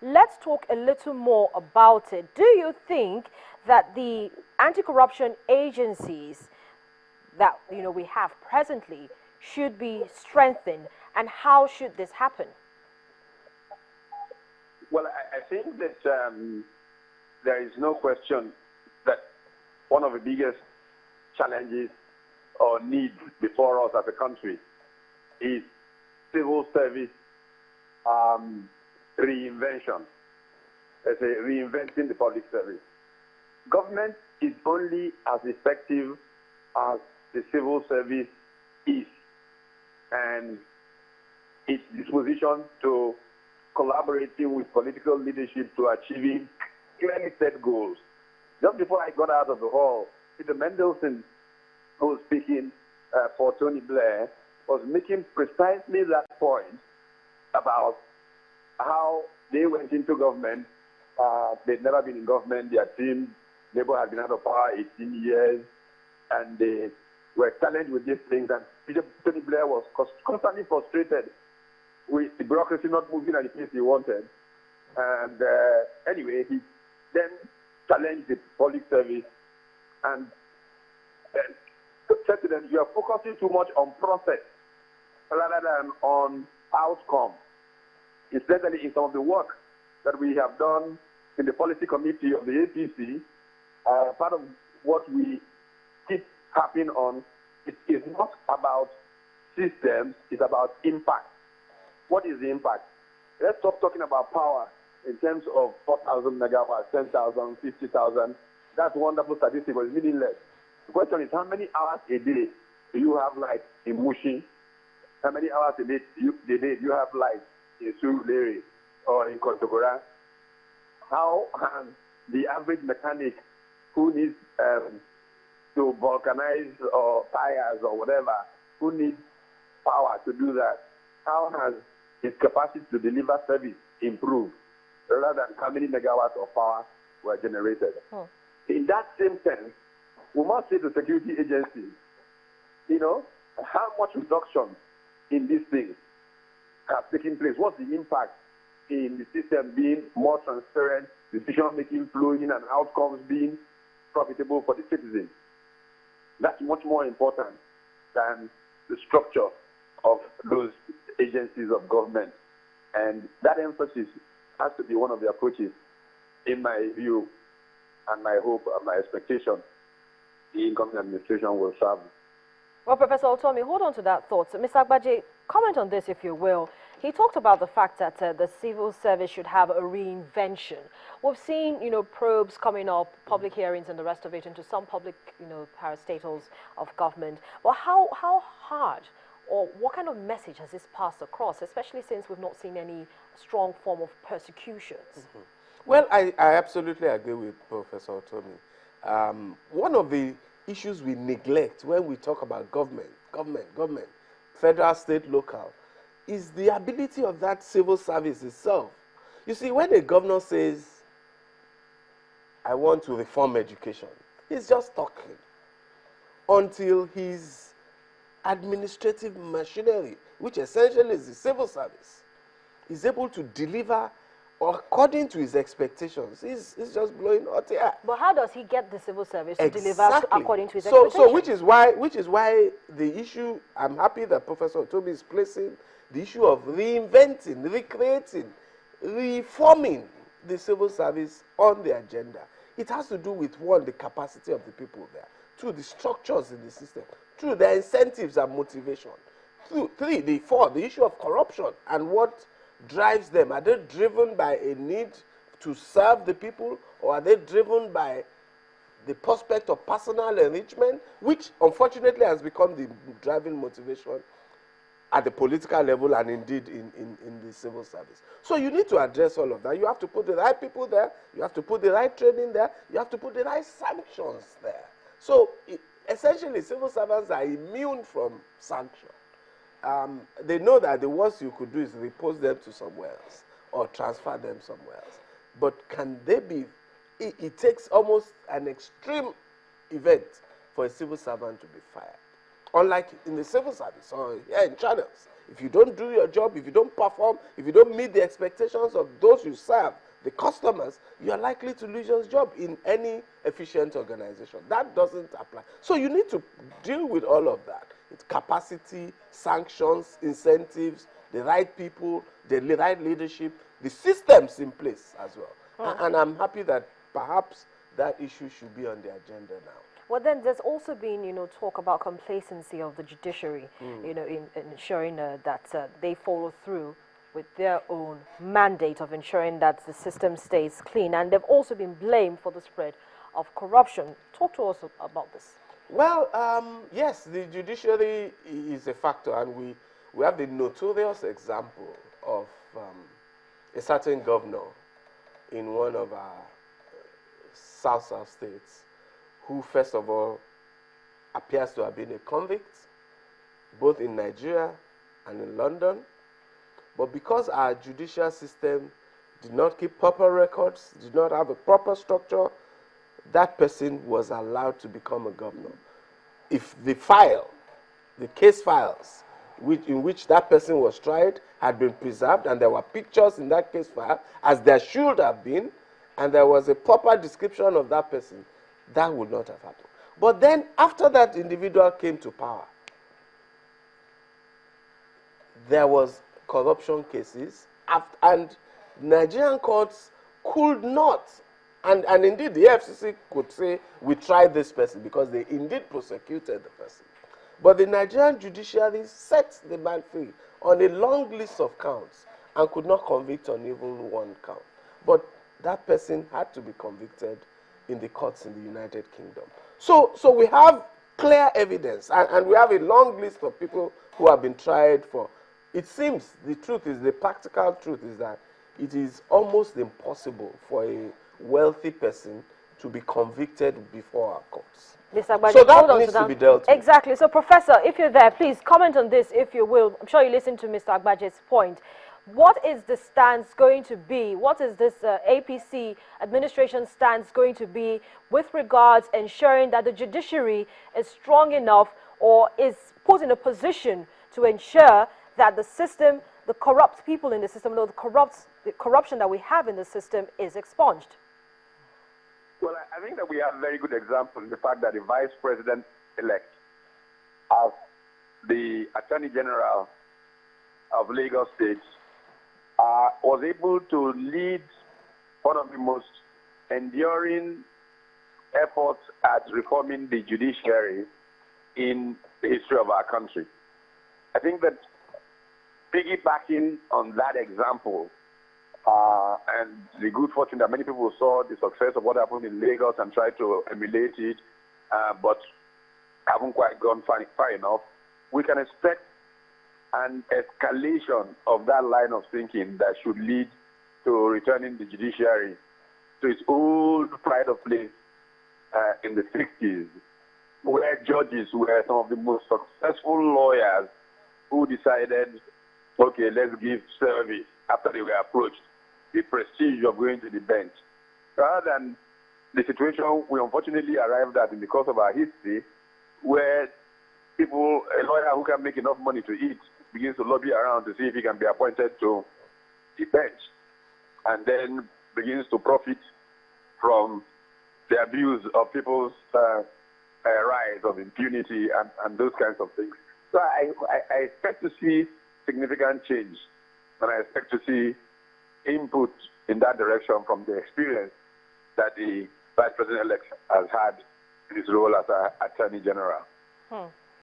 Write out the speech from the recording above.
Let's talk a little more about it. Do you think that the anti-corruption agencies that we have presently should be strengthened, and how should this happen? Well, I think that there is no question that one of the biggest challenges or needs before us as a country is civil service reinvention. Let's say reinventing the public service. Government is only as effective as the civil service is, and its disposition to collaborating with political leadership to achieving clearly set goals. Just before I got out of the hall, Peter Mendelsohn, who was speaking for Tony Blair, was making precisely that point about how they went into government. They'd never been in government. Their team, Labour had been out of power 18 years, and they were challenged with these things. And Tony Blair was constantly frustrated with the bureaucracy not moving at the pace he wanted. And anyway, he then challenged the public service and said to them, you are focusing too much on process rather than on outcome. Incidentally, in some of the work that we have done in the policy committee of the APC, part of what we keep harping on is not about systems, it's about impact. What is the impact? Let's stop talking about power in terms of 4,000 megawatts, 10,000, 50,000. That's a wonderful statistic, but it's meaningless. The question is, how many hours a day do you have light in Mushi? How many hours a day do you have light in Surulere or in Kontagora? How can the average mechanic who needs to vulcanize or tires or whatever, who needs power to do that, how has his capacity to deliver service improved rather than how many megawatts of power were generated? In that same sense, we must say to security agencies, how much reduction in these things have taken place? What's the impact in the system being more transparent, decision-making flowing, and outcomes being profitable for the citizens? That's much more important than the structure of those agencies of government. And that emphasis has to be one of the approaches, in my view, and my hope and my expectation, the incoming administration will serve. Well, Professor Otomi, hold on to that thought. So, Mr. Agbaje, comment on this if you will. He talked about the fact that the civil service should have a reinvention. We've seen, probes coming up, public hearings and the rest of it into some public, parastatals of government. Well, how hard or what kind of message has this passed across, especially since we've not seen any strong form of persecutions? Well, I absolutely agree with Professor Otomi. One of the issues we neglect when we talk about government, federal, state, local, is the ability of that civil service itself. You see, when a governor says, I want to reform education, he's just talking until his administrative machinery, which essentially is the civil service, is able to deliver according to his expectations. He's just blowing hot air. But how does he get the civil service to deliver according to his expectations? So which is why the issue, I'm happy that Professor Otomi is placing the issue of reinventing, recreating, reforming the civil service on the agenda. It has to do with, one, the capacity of the people there, two, the structures in the system, two, their incentives and motivation, three, the issue of corruption and what drives them. Are they driven by a need to serve the people, or are they driven by the prospect of personal enrichment, which unfortunately has become the driving motivation at the political level and indeed in the civil service? So you need to address all of that. You have to put the right people there, you have to put the right training there, you have to put the right sanctions there. So essentially, civil servants are immune from sanction. They know that the worst you could do is repose them to somewhere else or transfer them somewhere else. But can they be, it takes almost an extreme event for a civil servant to be fired. Unlike in the civil service or here in channels, If you don't do your job, if you don't perform, if you don't meet the expectations of those you serve, the customers, you are likely to lose your job in any efficient organization. That doesn't apply. So you need to deal with all of that. It's capacity, sanctions, incentives, the right people, the right leadership, the systems in place as well. And I'm happy that perhaps that issue should be on the agenda now. Well, then there's also been, talk about complacency of the judiciary, in ensuring that they follow through with their own mandate of ensuring that the system stays clean. And they've also been blamed for the spread of corruption. Talk to us about this. Well, yes, the judiciary is a factor, and we have the notorious example of a certain governor in one of our South states who, first of all, appears to have been a convict, both in Nigeria and in London. But because our judicial system did not keep proper records, did not have a proper structure, that person was allowed to become a governor. If the case files in which that person was tried had been preserved, and there were pictures in that case file, as there should have been, and there was a proper description of that person, that would not have happened. But then, after that individual came to power, there was corruption cases, and Nigerian courts could not, and indeed the FCC could say, we tried this person, because they indeed prosecuted the person. But the Nigerian judiciary set the man free on a long list of counts and could not convict on even one count. But that person had to be convicted in the courts in the United Kingdom. So we have clear evidence, and we have a long list of people who have been tried for. It seems the practical truth is that it is almost impossible for a wealthy person to be convicted before our courts. Mr. Agbaje, so that needs to be dealt with. Exactly. So, Professor, if you're there, please comment on this, if you will. I'm sure you listened to Mr. Agbaje's point. What is the stance going to be? What is this APC administration stance going to be with regards ensuring that the judiciary is strong enough or is put in a position to ensure that the system, the corrupt people in the system, the corruption that we have in the system is expunged? Well, I think that we have a very good example in the fact that the Vice President-elect of the Attorney General of Lagos State was able to lead one of the most enduring efforts at reforming the judiciary in the history of our country. I think that piggybacking on that example and the good fortune that many people saw the success of what happened in Lagos and tried to emulate it, but haven't quite gone far enough, we can expect an escalation of that line of thinking that should lead to returning the judiciary to its old pride of place in the 60s, where judges were some of the most successful lawyers who decided, okay, let's give service after they were approached, the prestige of going to the bench. Rather than the situation we unfortunately arrived at in the course of our history, where people, a lawyer who can make enough money to eat, begins to lobby around to see if he can be appointed to the bench, and then begins to profit from the abuse of people's rights of impunity and those kinds of things. So I expect to see significant change, and I expect to see input in that direction from the experience that the Vice President-elect has had in his role as Attorney General.